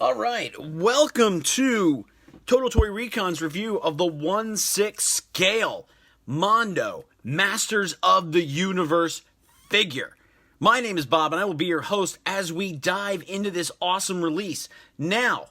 All right, welcome to Total Toy Recon's review of the 1/6 scale Mondo Masters of the Universe figure. My name is Bob, and I will be your host as we dive into this awesome release. Now,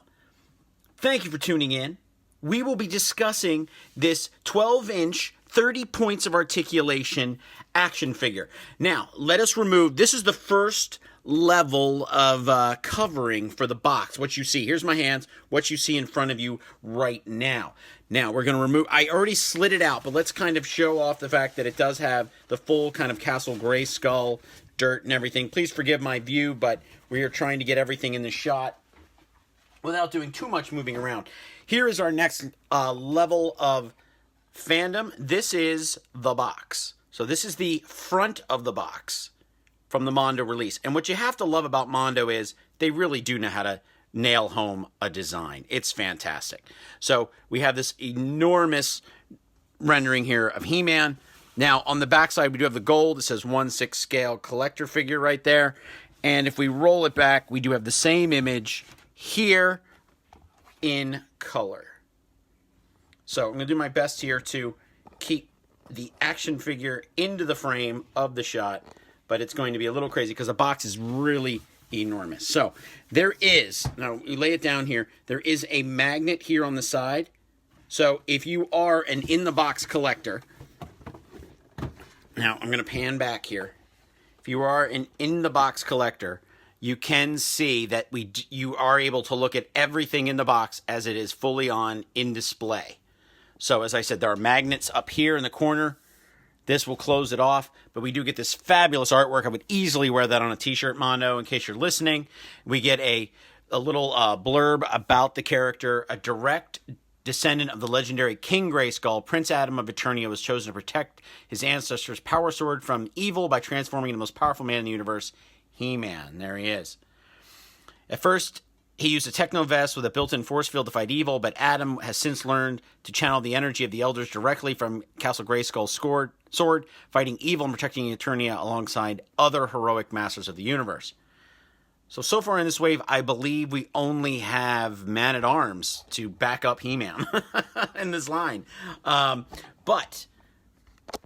thank you for tuning in. We will be discussing this 12-inch, 30 points of articulation action figure. Now, let us remove, this is the first level of covering for the box. What you see, here's my hands, what you see in front of you right now. Now, we're going to remove, I already slid it out, but let's kind of show off the fact that it does have the full kind of Castle Grayskull dirt and everything. Please forgive my view, but we are trying to get everything in the shot without doing too much moving around. Here is our next level of fandom. This is the box. So this is the front of the box from the Mondo release. And what you have to love about Mondo is they really do know how to nail home a design. It's fantastic. So we have this enormous rendering here of He-Man. Now on the back side we do have the gold. It says 1/6 scale collector figure right there. And if we roll it back, we do have the same image here in color. So I'm going to do my best here to keep the action figure into the frame of the shot, but it's going to be a little crazy because the box is really enormous. So there is, now you lay it down here, there is a magnet here on the side. So if you are an in-the-box collector, now I'm going to pan back here. If you are an in-the-box collector, you can see that you are able to look at everything in the box as it is fully on in display. So as I said, there are magnets up here in the corner. This will close it off, but we do get this fabulous artwork. I would easily wear that on a t-shirt, Mondo, in case you're listening. We get a little blurb about the character. A direct descendant of the legendary King Grayskull, Prince Adam of Eternia was chosen to protect his ancestors' power sword from evil by transforming the most powerful man in the universe, He-Man. There he is. At first, he used a techno vest with a built-in force field to fight evil, but Adam has since learned to channel the energy of the elders directly from Castle Grayskull's sword, fighting evil and protecting Eternia alongside other heroic masters of the universe. So far in this wave, I believe we only have Man-at-Arms to back up He-Man in this line. But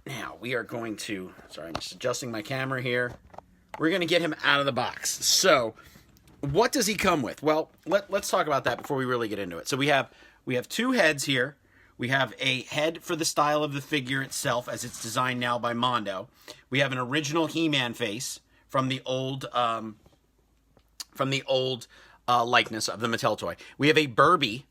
now we are going to, sorry, I'm just adjusting my camera here. We're going to get him out of the box. So what does he come with? Well, let's talk about that before we really get into it. So we have two heads here. We have a head for the style of the figure itself, as it's designed now by Mondo. We have an original He-Man face from the old likeness of the Mattel toy. We have a Burby,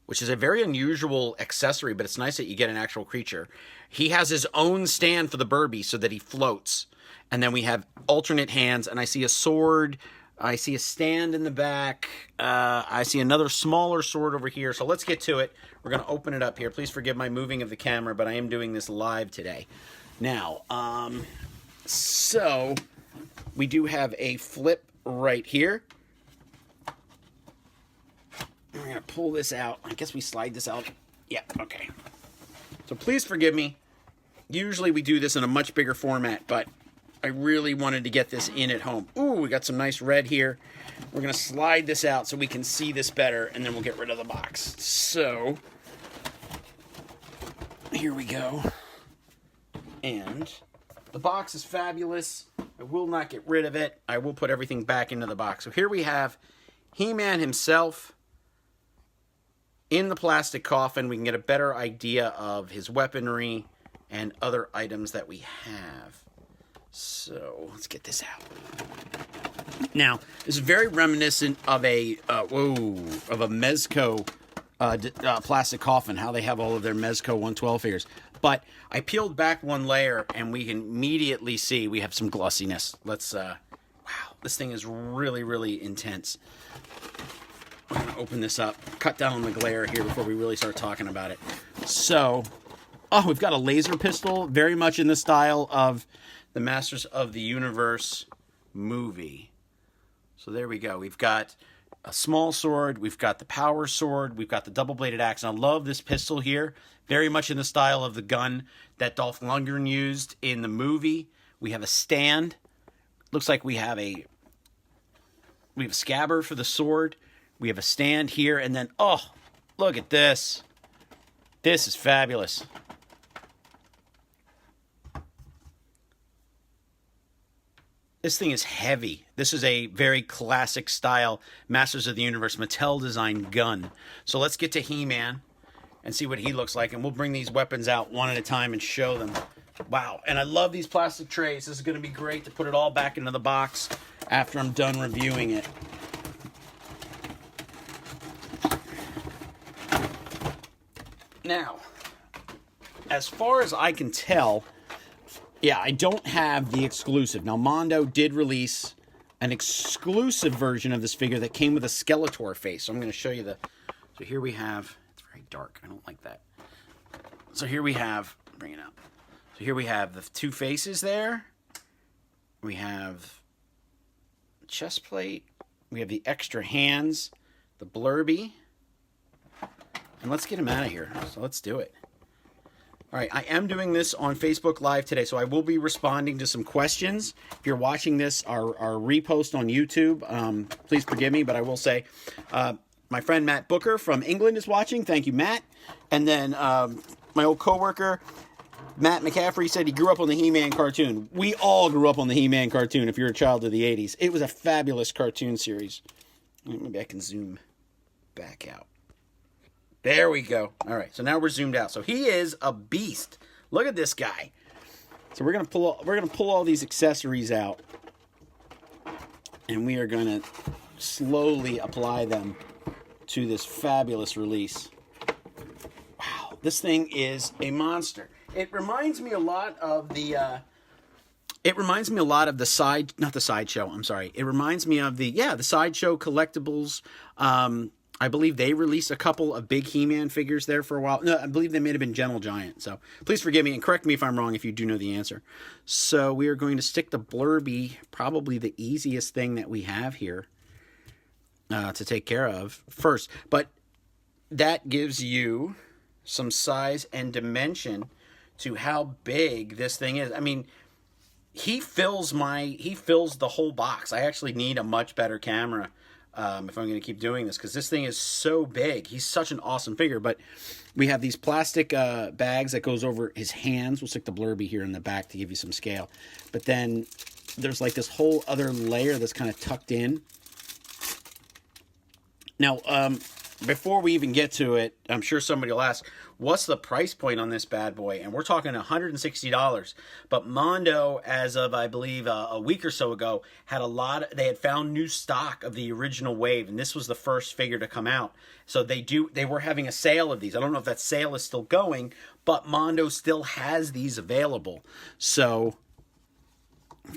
which is a very unusual accessory, but it's nice that you get an actual creature. He has his own stand for the Burby so that he floats. And then we have alternate hands, and I see a sword. I see a stand in the back. I see another smaller sword over here. So let's get to it. We're going to open it up here. Please forgive my moving of the camera, but I am doing this live today. Now, so we do have a flip right here. We're going to pull this out. I guess we slide this out. Yeah, okay. So please forgive me. Usually we do this in a much bigger format, but I really wanted to get this in at home. Ooh, we got some nice red here. We're going to slide this out so we can see this better, and then we'll get rid of the box. So, here we go. And the box is fabulous. I will not get rid of it. I will put everything back into the box. So here we have He-Man himself in the plastic coffin. We can get a better idea of his weaponry and other items that we have. So let's get this out. Now, this is very reminiscent of a Mezco plastic coffin. How they have all of their Mezco 112 figures. But I peeled back one layer, and we can immediately see we have some glossiness. Let's wow, this thing is really, really intense. We're gonna open this up, cut down on the glare here before we really start talking about it. So, oh, we've got a laser pistol, very much in the style of the Masters of the Universe movie. So there we go. We've got a small sword. We've got the power sword. We've got the double-bladed axe. And I love this pistol here. Very much in the style of the gun that Dolph Lundgren used in the movie. We have a stand. Looks like we have a scabbard for the sword. We have a stand here, and then, oh, look at this. This is fabulous. This thing is heavy. This is a very classic style Masters of the Universe Mattel design gun. So let's get to He-Man and see what he looks like, and we'll bring these weapons out one at a time and show them. Wow, and I love these plastic trays. This is going to be great to put it all back into the box after I'm done reviewing it. Now, as far as I can tell, yeah, I don't have the exclusive. Now, Mondo did release an exclusive version of this figure that came with a Skeletor face. So I'm going to show you the... So here we have... It's very dark. I don't like that. So here we have... Bring it up. So here we have the two faces there. We have chest plate. We have the extra hands. The blurby. And let's get him out of here. So let's do it. All right, I am doing this on Facebook Live today, so I will be responding to some questions. If you're watching this, our repost on YouTube, please forgive me, but I will say my friend Matt Booker from England is watching. Thank you, Matt. And then my old coworker, Matt McCaffrey, said he grew up on the He-Man cartoon. We all grew up on the He-Man cartoon if you're a child of the 80s. It was a fabulous cartoon series. Maybe I can zoom back out. There we go. All right, so now we're zoomed out. So he is a beast. Look at this guy. So we're gonna pull all these accessories out, and we are gonna slowly apply them to this fabulous release. Wow, this thing is a monster. It reminds me a lot of the. It reminds me a lot of the Sideshow. I'm sorry. It reminds me of the Sideshow collectibles. I believe they released a couple of big He-Man figures there for a while. No, I believe they may have been Gentle Giant. So please forgive me and correct me if I'm wrong if you do know the answer. So we are going to stick the blurby, probably the easiest thing that we have here to take care of first. But that gives you some size and dimension to how big this thing is. I mean, he fills the whole box. I actually need a much better camera if I'm going to keep doing this, because this thing is so big. He's such an awesome figure. But we have these plastic bags that goes over his hands. We'll stick the blurby here in the back to give you some scale. But then there's like this whole other layer that's kind of tucked in. Now, before we even get to it, I'm sure somebody will ask, what's the price point on this bad boy? And we're talking $160. But Mondo, as of, I believe, a week or so ago, they had found new stock of the original wave, and this was the first figure to come out. So they were having a sale of these. I don't know if that sale is still going, but Mondo still has these available. So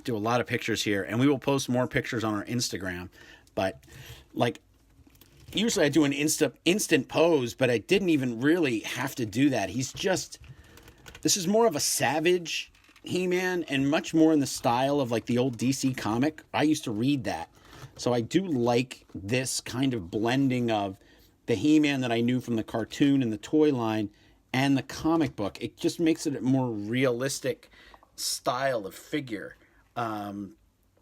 do a lot of pictures here, and we will post more pictures on our Instagram. But like, usually I do an instant pose, but I didn't even really have to do that. This is more of a savage He-Man and much more in the style of like the old DC comic. I used to read that. So I do like this kind of blending of the He-Man that I knew from the cartoon and the toy line and the comic book. It just makes it a more realistic style of figure.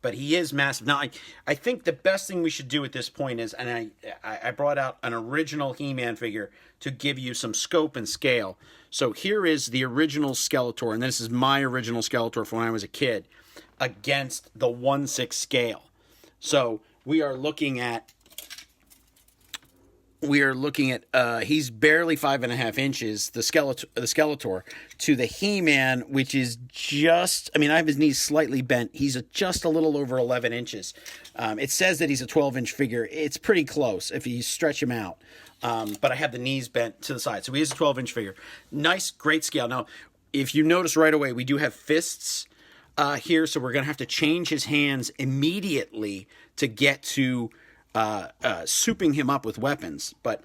But he is massive. Now, I think the best thing we should do at this point is, and I brought out an original He-Man figure to give you some scope and scale. So here is the original Skeletor, and this is my original Skeletor from when I was a kid, against the 1/6 scale. So we are looking at he's barely 5.5 inches, the Skeletor, to the He-Man, which is just, I mean, I have his knees slightly bent. He's just a little over 11 inches. It says that he's a 12-inch figure. It's pretty close if you stretch him out. But I have the knees bent to the side. So he is a 12-inch figure. Nice, great scale. Now, if you notice right away, we do have fists here, so we're going to have to change his hands immediately to get to souping him up with weapons. But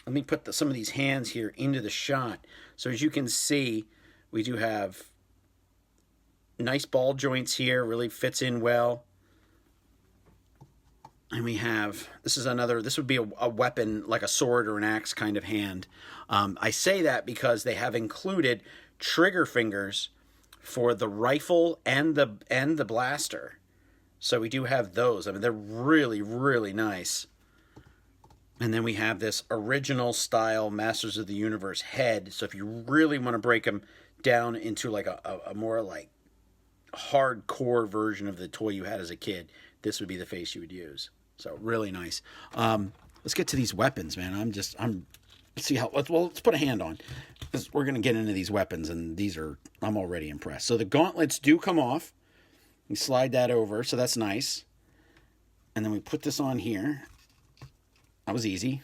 let me put some of these hands here into the shot. So as you can see, we do have nice ball joints here, really fits in well. And we have, this would be a weapon, like a sword or an axe kind of hand. I say that because they have included trigger fingers for the rifle and the blaster. So we do have those. I mean, they're really, really nice. And then we have this original style Masters of the Universe head. So if you really want to break them down into like a more like hardcore version of the toy you had as a kid, this would be the face you would use. So really nice. Let's get to these weapons, man. Let's see how. Let's put a hand on. We're gonna get into these weapons, and I'm already impressed. So the gauntlets do come off. You slide that over, so that's nice. And then we put this on here. That was easy.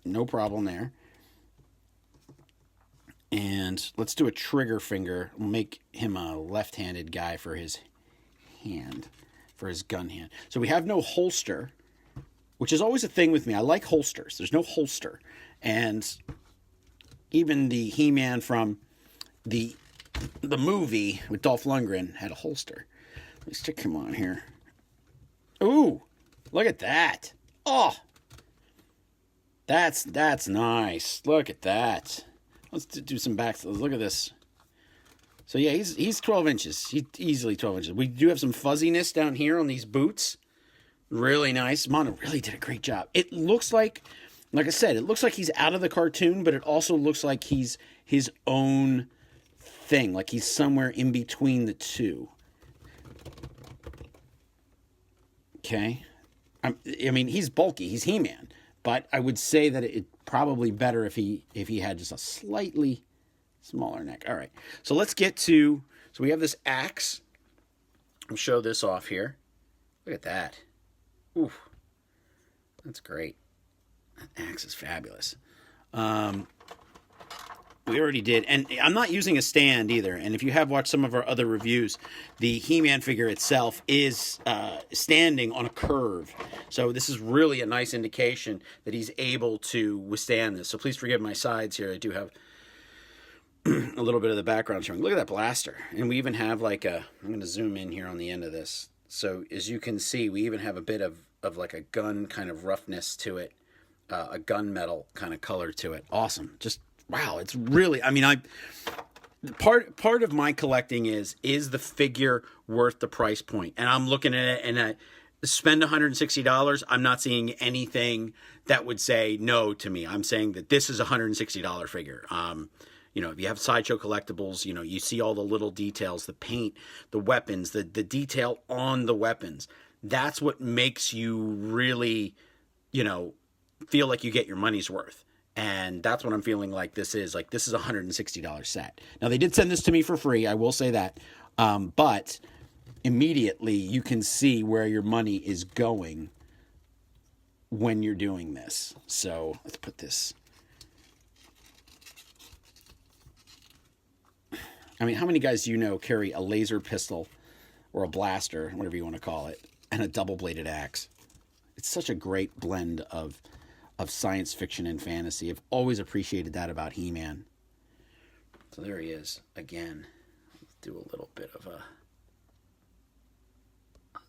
No problem there. And let's do a trigger finger. We'll make him a left-handed guy for his hand, for his gun hand. So we have no holster, which is always a thing with me. I like holsters. There's no holster. And even the He-Man from the movie with Dolph Lundgren had a holster. Let me stick him on here. Ooh, look at that. Oh, that's nice. Look at that. Let's do some backs. Look at this. So yeah, he's 12 inches. He's easily 12 inches. We do have some fuzziness down here on these boots. Really nice. Mondo really did a great job. It looks like I said, it looks like he's out of the cartoon, but it also looks like he's his own thing. Like he's somewhere in between the two. Okay. I mean, he's bulky. He's He-Man. But I would say that it's probably better if he had just a slightly smaller neck. All right. So let's get to... So we have this axe. I'll show this off here. Look at that. Ooh. That's great. That axe is fabulous. We already did. And I'm not using a stand either. And if you have watched some of our other reviews, the He-Man figure itself is standing on a curve. So this is really a nice indication that he's able to withstand this. So please forgive my sides here. I do have a little bit of the background showing. Look at that blaster. And we even have like I'm going to zoom in here on the end of this. So as you can see, we even have a bit of like a gun kind of roughness to it. A gunmetal kind of color to it. Awesome. Just wow, it's really, I mean, part of my collecting is the figure worth the price point? And I'm looking at it and I spend $160. I'm not seeing anything that would say no to me. I'm saying that this is a $160 figure. You know, if you have Sideshow Collectibles, you know, you see all the little details, the paint, the weapons, the detail on the weapons. That's what makes you really, you know, feel like you get your money's worth. And that's what I'm feeling like this is. Like, this is a $160 set. Now, they did send this to me for free. I will say that. But immediately, you can see where your money is going when you're doing this. So, let's put this. I mean, how many guys do you know carry a laser pistol or a blaster, whatever you want to call it, and a double-bladed axe? It's such a great blend of science fiction and fantasy. I've always appreciated that about He-Man. So there he is again. Let's do a little bit of a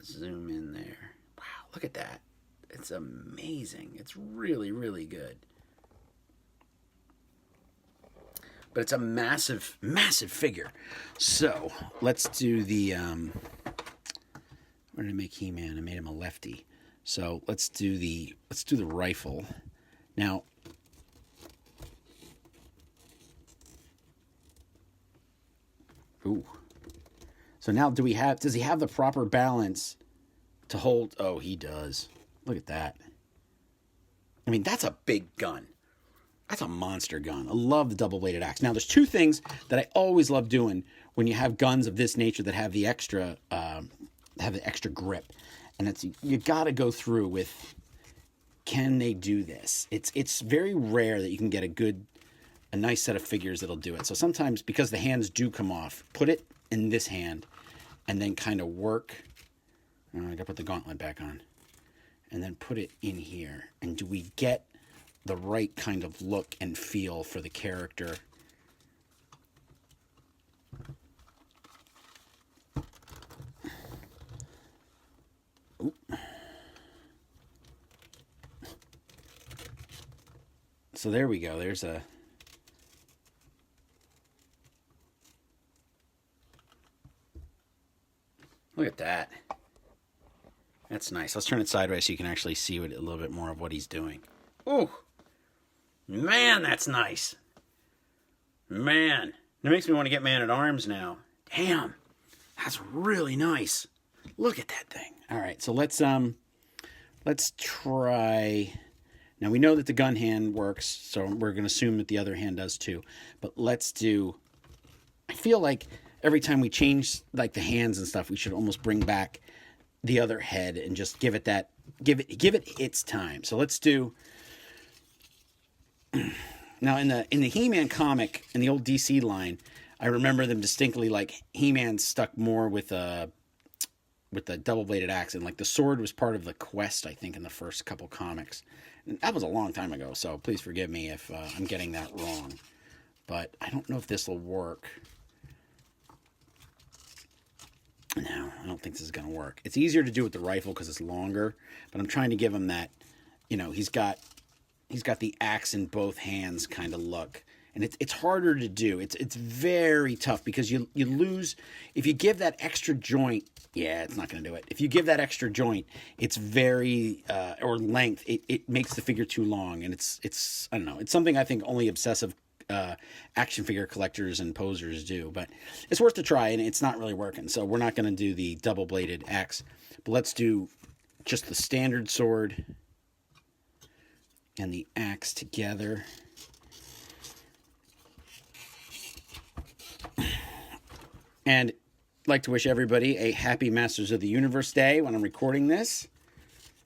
zoom in there. Wow, look at that. It's amazing. It's really, really good. But it's a massive, massive figure. So let's do the where did I make He-Man? I made him a lefty. So let's do the rifle. Now, ooh. So now does he have the proper balance to hold? Oh, he does. Look at that. I mean, that's a big gun. That's a monster gun. I love the double-bladed axe. Now, there's two things that I always love doing when you have guns of this nature that have the extra grip. And it's, you got to go through with, can they do this? It's very rare that you can get a nice set of figures that'll do it. So sometimes, because the hands do come off, put it in this hand and then kind of work. I got to put the gauntlet back on. And then put it in here. And do we get the right kind of look and feel for the character? Oop. So there we go. There's a... Look at that. That's nice. Let's turn it sideways so you can actually see a little bit more of what he's doing. Ooh. Man, that's nice. Man. It makes me want to get Man-at-Arms now. Damn. That's really nice. Look at that thing. All right, so let's try. Now we know that the gun hand works, so we're going to assume that the other hand does too. But let's do. I feel like every time we change like the hands and stuff, we should almost bring back the other head and just give it its time. So let's do. Now in the He-Man comic in the old DC line, I remember them distinctly like He-Man stuck more with the double-bladed axe, and like the sword was part of the quest, I think, in the first couple comics. And that was a long time ago, so please forgive me if I'm getting that wrong. But I don't know if this will work. No, I don't think this is going to work. It's easier to do with the rifle because it's longer, but I'm trying to give him that, he's got the axe in both hands kind of look. And it's harder to do. It's very tough because you lose if you give that extra joint. Yeah, it's not going to do it. If you give that extra joint, it's very or length. It makes the figure too long, and it's I don't know. It's something I think only obsessive action figure collectors and posers do. But it's worth a try, and it's not really working. So we're not going to do the double bladed axe, but let's do just the standard sword and the axe together. And I'd like to wish everybody a happy Masters of the Universe Day when I'm recording this,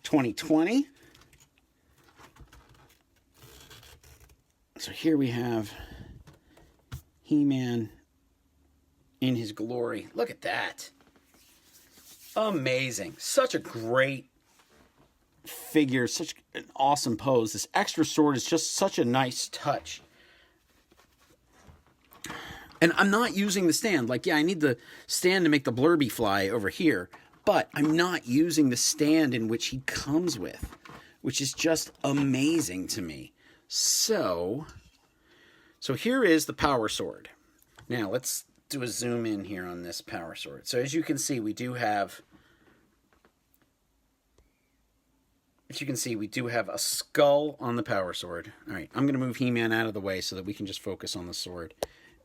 2020. So here we have He-Man in his glory. Look at that. Amazing. Such a great figure, such an awesome pose. This extra sword is just such a nice touch. And I'm not using the stand. Like, yeah, I need the stand to make the blurby fly over here. But I'm not using the stand in which he comes with, which is just amazing to me. So here is the power sword. Now, let's do a zoom in here on this power sword. So as you can see, we do have a skull on the power sword. All right, I'm going to move He-Man out of the way so that we can just focus on the sword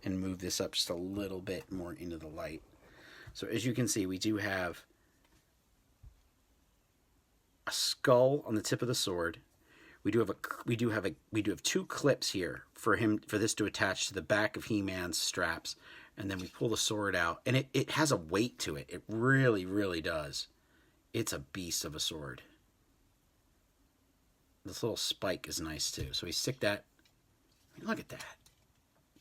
and move this up just a little bit more into the light. So as you can see, we do have a skull on the tip of the sword. We do have two clips here for this to attach to the back of He-Man's straps, and then we pull the sword out, and it has a weight to it. It really, really does. It's a beast of a sword. This little spike is nice too. So we stick that. Look at that.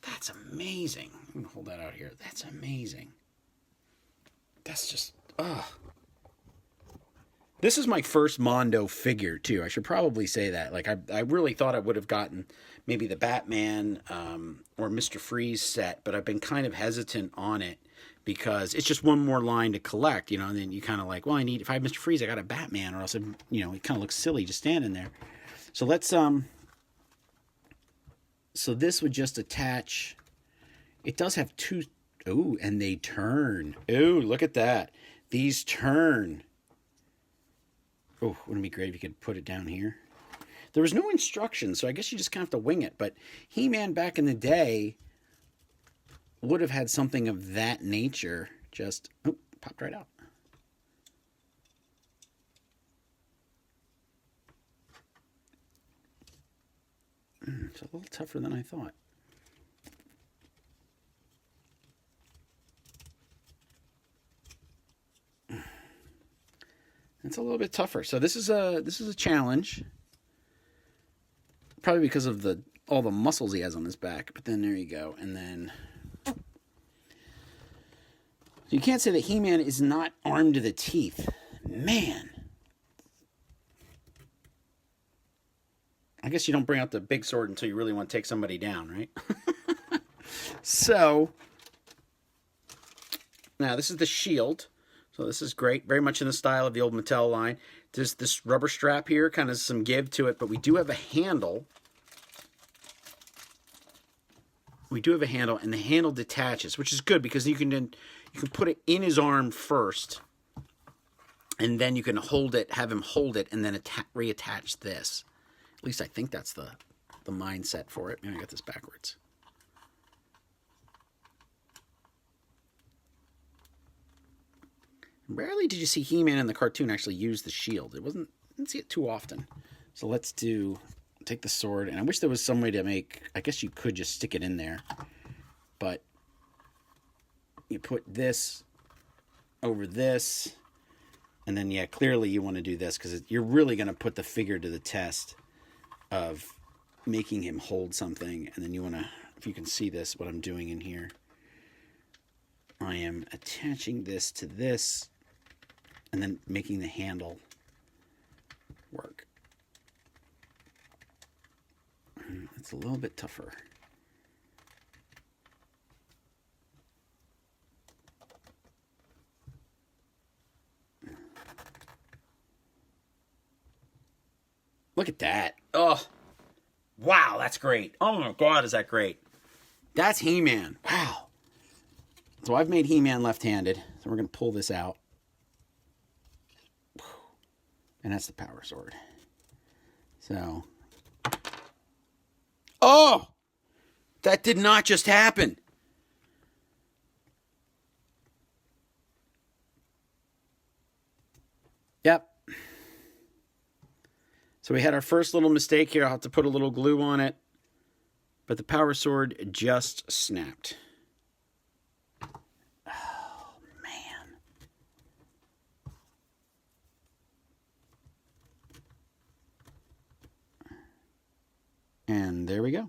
That's amazing. I'm going to hold that out here. That's amazing. That's just, This is my first Mondo figure, too. I should probably say that. Like, I really thought I would have gotten maybe the Batman or Mr. Freeze set, but I've been kind of hesitant on it because it's just one more line to collect, and then you kind of like, well, if I have Mr. Freeze, I got a Batman, or else, it kind of looks silly just standing there. So let's, so this would just attach. It does have two. Oh, and they turn. Oh, look at that. These turn. Oh, wouldn't it be great if you could put it down here? There was no instructions, so I guess you just kind of have to wing it. But He-Man back in the day would have had something of that nature. Just, popped right out. It's a little tougher than I thought. It's a little bit tougher. So this is a challenge. Probably because of all the muscles he has on his back. But then there you go. And then you can't say that He-Man is not armed to the teeth. Man. I guess you don't bring out the big sword until you really want to take somebody down, right? So, now this is the shield. So this is great. Very much in the style of the old Mattel line. There's this rubber strap here, kind of some give to it, but we do have a handle. We do have a handle, and the handle detaches, which is good because you can put it in his arm first, and then you can hold it, have him hold it, and then reattach this. At least I think that's the mindset for it. Maybe I got this backwards. Rarely did you see He-Man in the cartoon actually use the shield. Didn't see it too often. So let's take the sword, and I wish there was some way to make, I guess you could just stick it in there, but you put this over this, and then, yeah, clearly you want to do this, because you're really going to put the figure to the test of making him hold something, and then you want to, if you can see this, what I'm doing in here, I am attaching this to this, and then making the handle work. It's a little bit tougher. Look at that. Oh, wow, that's great. Oh my God, is that great. That's He-Man. Wow. So I've made He-Man left-handed. So we're going to pull this out. And that's the power sword. So. Oh! That did not just happen. Yep. So we had our first little mistake here. I'll have to put a little glue on it. But the power sword just snapped. Oh, man. And there we go.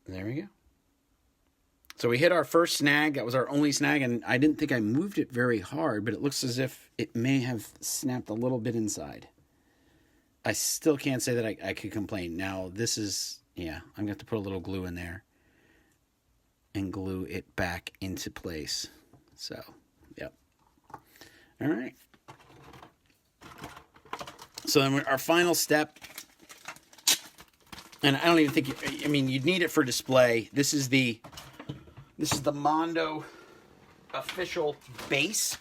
There we go. So we hit our first snag. That was our only snag, and I didn't think I moved it very hard, but it looks as if it may have snapped a little bit inside. I still can't say that I could complain. Now, this is, yeah, I'm going to have to put a little glue in there and glue it back into place. So, yep. All right. So then our final step, and I don't even think, you'd need it for display. This is the Mondo official base,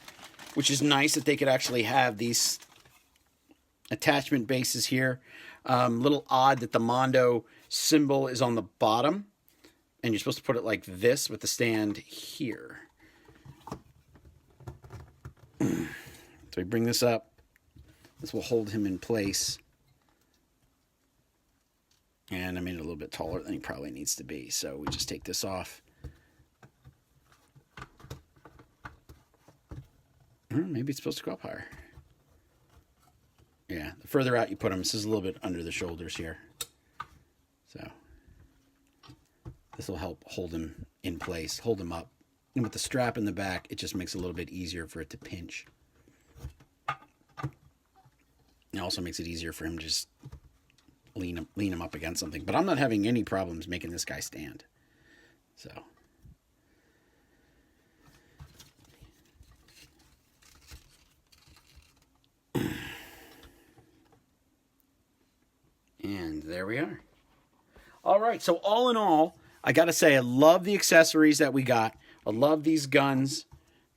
which is nice that they could actually have these attachment bases here. Little odd that the Mondo symbol is on the bottom, and you're supposed to put it like this with the stand here. So we bring this up. This will hold him in place. And I made it a little bit taller than he probably needs to be. So we just take this off. Maybe it's supposed to go up higher. Yeah, the further out you put him, this is a little bit under the shoulders here. So this will help hold him in place, hold him up. And with the strap in the back, it just makes it a little bit easier for it to pinch. It also makes it easier for him to just lean him up against something. But I'm not having any problems making this guy stand. So. And there we are. All right, so all in all, I got to say, I love the accessories that we got. I love these guns,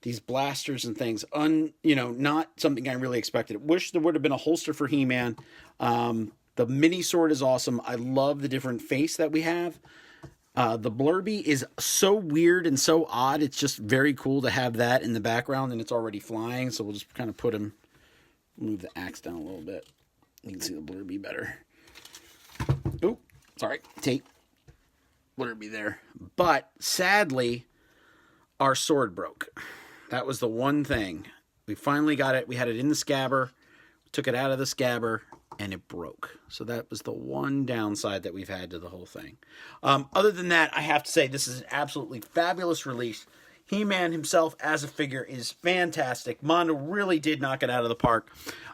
these blasters and things. Not something I really expected. Wish there would have been a holster for He-Man. The mini sword is awesome. I love the different face that we have. The Blurby is so weird and so odd. It's just very cool to have that in the background, and it's already flying. So we'll just kind of put him, move the axe down a little bit. You can see the Blurby better. Oh, sorry, tape. Blurby there. But sadly, our sword broke. That was the one thing. We finally got it. We had it in the scabber, took it out of the scabber, and it broke. So that was the one downside that we've had to the whole thing. Other than that, I have to say this is an absolutely fabulous release. He-Man himself as a figure is fantastic. Mondo really did knock it out of the park.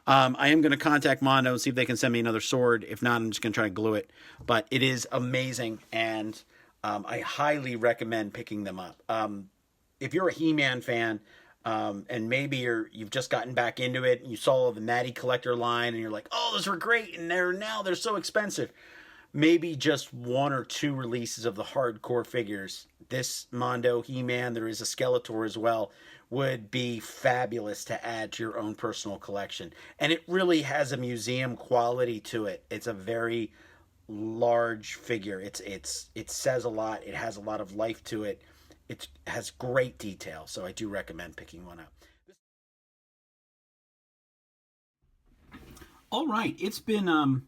I am going to contact Mondo and see if they can send me another sword. If not, I'm just going to try to glue it. But it is amazing, and I highly recommend picking them up. If you're a He-Man fan, and maybe you've just gotten back into it, and you saw the Matty Collector line, and you're like, oh, those were great, and they're so expensive. Maybe just one or two releases of the hardcore figures this Mondo He-Man, there is a Skeletor as well, would be fabulous to add to your own personal collection. And it really has a museum quality to it. It's a very large figure. It says a lot. It has a lot of life to it. It has great detail, so I do recommend picking one up. All right, it's been a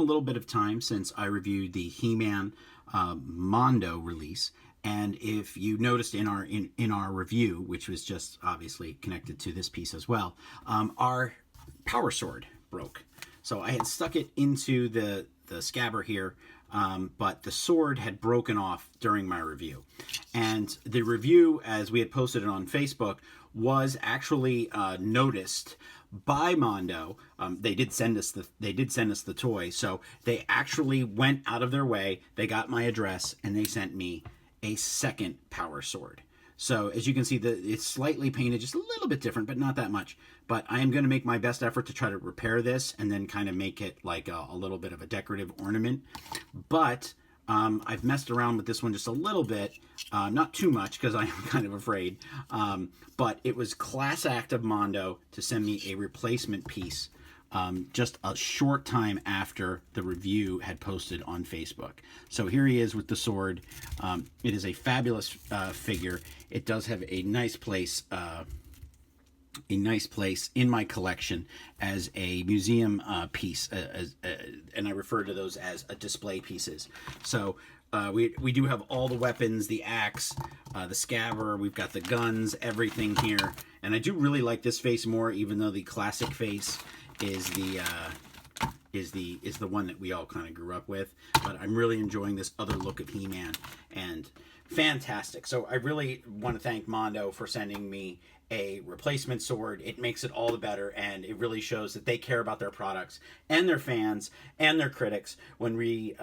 little bit of time since I reviewed the He-Man Mondo release, and if you noticed in our review, which was just obviously connected to this piece as well, our power sword broke. So I had stuck it into the scabbard here, but the sword had broken off during my review. And the review, as we had posted it on Facebook, was actually noticed by Mondo. They did send us the toy, so they actually went out of their way. They got my address and they sent me a second power sword. So as you can see, it's slightly painted, just a little bit different, but not that much. But I am going to make my best effort to try to repair this and then kind of make it like a little bit of a decorative ornament. But I've messed around with this one just a little bit, not too much because I am kind of afraid. But it was class act of Mondo to send me a replacement piece just a short time after the review had posted on Facebook. So here he is with the sword. It is a fabulous figure. It does have a nice place in my collection as a museum piece, and I refer to those as display pieces. So we do have all the weapons, the axe, the scabbard, we've got the guns, everything here. And I do really like this face more, even though the classic face is the one that we all kind of grew up with. But I'm really enjoying this other look of He-Man, and fantastic. So I really want to thank Mondo for sending me a replacement sword. It makes it all the better, and it really shows that they care about their products and their fans and their critics when we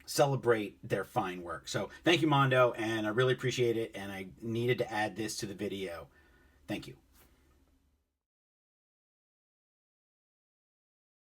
celebrate their fine work. So thank you, Mondo, and I really appreciate it, and I needed to add this to the video. Thank you.